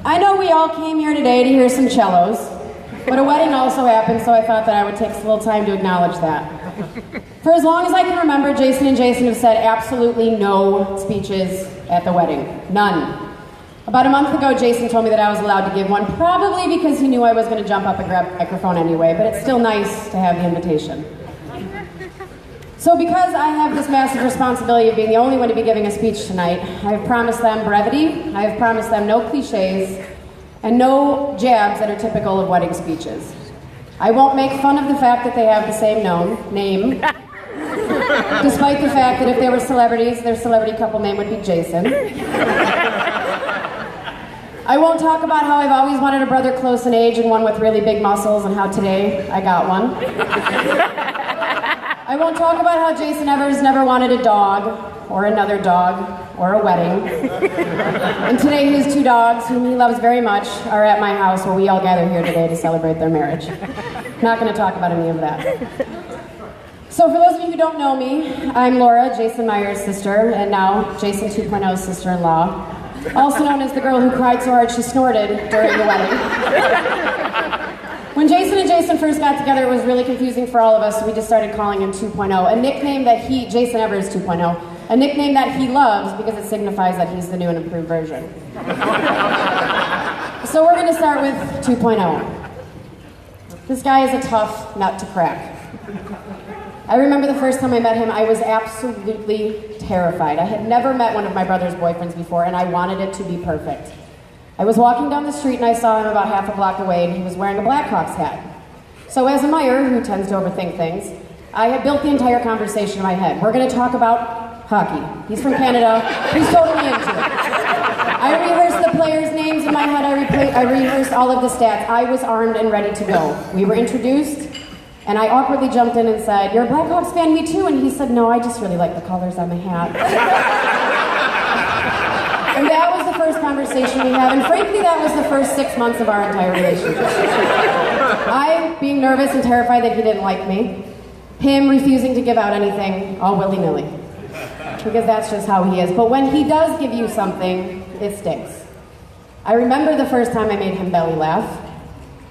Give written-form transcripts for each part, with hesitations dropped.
I know we all came here today to hear some cellos, but a wedding also happened, so I thought that I would take a little time to acknowledge that. For as long as I can remember, Jason and Jason have said absolutely no speeches at the wedding. None. About a month ago, Jason told me that I was allowed to give one, probably because he knew I was going to jump up and grab the microphone anyway, but it's still nice to have the invitation. So because I have this massive responsibility of being the only one to be giving a speech tonight, I have promised them brevity, I have promised them no cliches, and no jabs that are typical of wedding speeches. I won't make fun of the fact that they have the same name, despite the fact that if they were celebrities, their celebrity couple name would be Jason. I won't talk about how I've always wanted a brother close in age and one with really big muscles and how today I got one. I won't talk about how Jason Evers never wanted a dog, or another dog, or a wedding. And today his two dogs, whom he loves very much, are at my house where we all gather here today to celebrate their marriage. Not going to talk about any of that. So for those of you who don't know me, I'm Laura, Jason Meyer's sister, and now Jason 2.0's sister-in-law, also known as the girl who cried so hard she snorted during the wedding. When Jason and Jason first got together, it was really confusing for all of us, so we just started calling him 2.0, a nickname that Jason Evers 2.0, a nickname that he loves because it signifies that he's the new and improved version. So we're going to start with 2.0. This guy is a tough nut to crack. I remember the first time I met him, I was absolutely terrified. I had never met one of my brother's boyfriends before, and I wanted it to be perfect. I was walking down the street and I saw him about half a block away, and he was wearing a Blackhawks hat. So as a Meyer, who tends to overthink things, I had built the entire conversation in my head. We're going to talk about hockey. He's from Canada. He's totally into it. I rehearsed the players' names in my head. I rehearsed all of the stats. I was armed and ready to go. We were introduced, and I awkwardly jumped in and said, "You're a Blackhawks fan, me too?" And he said, "No, I just really like the colors on my hat." And that was the first conversation we had, and frankly, that was the first 6 months of our entire relationship. I being nervous and terrified that he didn't like me, him refusing to give out anything all willy-nilly, because that's just how he is. But when he does give you something, it stinks. I remember the first time I made him belly laugh.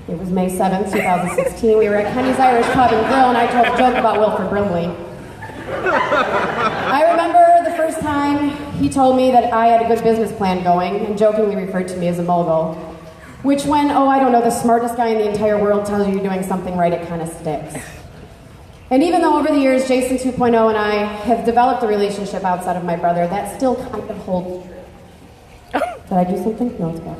It was May 7th, 2016. We were at Kenny's Irish Pub and Grill, and I told a joke about Wilford Brimley. I remember the first time he told me that I had a good business plan going and jokingly referred to me as a mogul, which when, I don't know, the smartest guy in the entire world tells you you're doing something right, it kind of sticks. And even though over the years Jason 2.0 and I have developed a relationship outside of my brother, that still kind of holds. Did I do something? No, it's bad.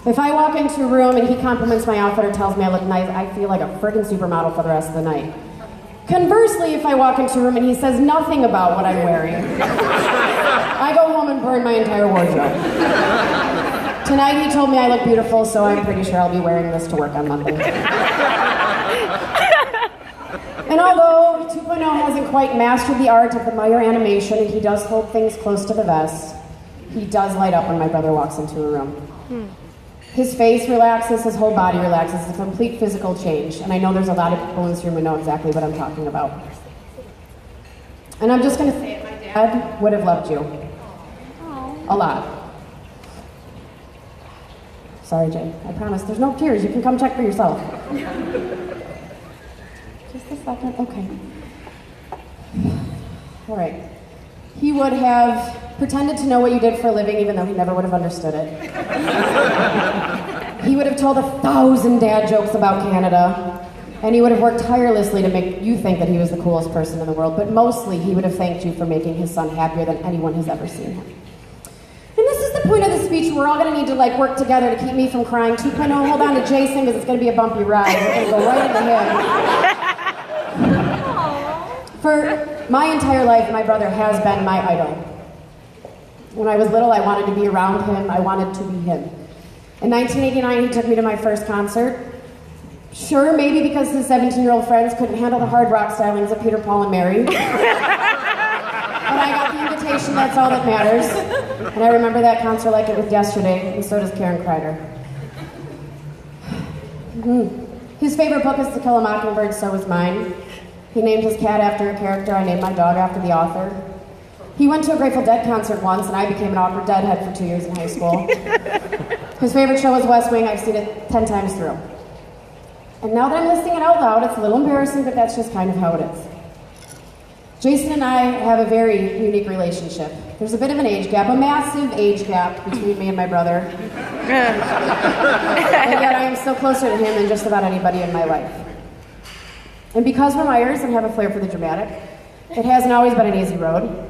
If I walk into a room and he compliments my outfit or tells me I look nice, I feel like a friggin' supermodel for the rest of the night. Conversely, if I walk into a room and he says nothing about what I'm wearing, I go home and burn my entire wardrobe. Tonight he told me I look beautiful, so I'm pretty sure I'll be wearing this to work on Monday. And although 2.0 hasn't quite mastered the art of the Meyer animation, and he does hold things close to the vest, he does light up when my brother walks into a room. His face relaxes, his whole body relaxes. It's a complete physical change. And I know there's a lot of people in this room who know exactly what I'm talking about. And I'm just going to say it, my dad would have loved you. A lot. Sorry, Jay. I promise. There's no tears. You can come check for yourself. Just a second. Okay. All right. He would have pretended to know what you did for a living, even though he never would have understood it. He would have told 1,000 dad jokes about Canada, and he would have worked tirelessly to make you think that he was the coolest person in the world, but mostly he would have thanked you for making his son happier than anyone has ever seen him. And this is the point of the speech. We're all going to need to work together to keep me from crying. 2.0, hold on to Jason, because it's going to be a bumpy ride. We're going to go right into him. For my entire life, my brother has been my idol. When I was little, I wanted to be around him. I wanted to be him. In 1989, he took me to my first concert. Sure, maybe because his 17-year-old friends couldn't handle the hard rock stylings of Peter, Paul, and Mary. But I got the invitation, that's all that matters. And I remember that concert like it was yesterday, and so does Karen Kreider. His favorite book is To Kill a Mockingbird, so was mine. He named his cat after a character, I named my dog after the author. He went to a Grateful Dead concert once, and I became an awkward deadhead for 2 years in high school. His favorite show is West Wing. I've seen it 10 times through. And now that I'm listing it out loud, it's a little embarrassing, but that's just kind of how it is. Jason and I have a very unique relationship. There's a bit of an age gap, a massive age gap between me and my brother. And yet I am still closer to him than just about anybody in my life. And because we're Meyers and have a flair for the dramatic, it hasn't always been an easy road.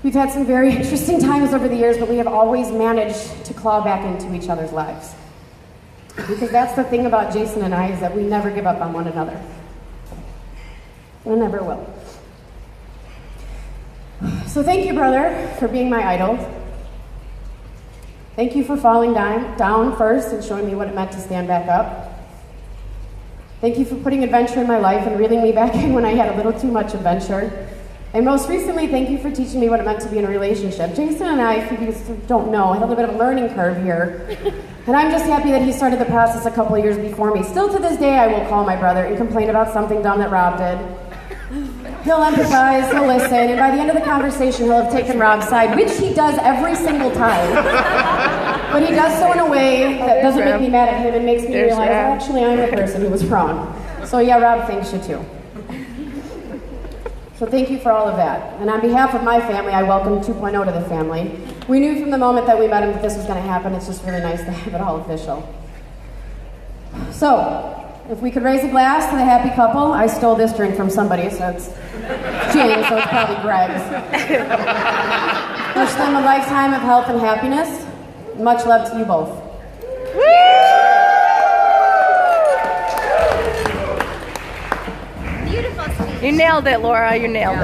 We've had some very interesting times over the years, but we have always managed to claw back into each other's lives. Because that's the thing about Jason and I, is that we never give up on one another. We never will. So thank you, brother, for being my idol. Thank you for falling down first and showing me what it meant to stand back up. Thank you for putting adventure in my life and reeling me back in when I had a little too much adventure. And most recently, thank you for teaching me what it meant to be in a relationship. Jason and I, if you don't know, had a little bit of a learning curve here. And I'm just happy that he started the process a couple of years before me. Still to this day, I will call my brother and complain about something dumb that Rob did. He'll empathize, he'll listen, and by the end of the conversation, he'll have taken Rob's side, which he does every single time. But he does so in a way that doesn't make me mad at him and makes me realize that actually I'm the person who was wrong. So yeah, Rob thanks you too. So thank you for all of that. And on behalf of my family, I welcome 2.0 to the family. We knew from the moment that we met him that this was going to happen. It's just really nice to have it all official. So, if we could raise a glass to the happy couple. I stole this drink from somebody, so it's James, so it's probably Greg's. Wish them a lifetime of health and happiness. Much love to you both. You nailed it, Laura. You nailed it.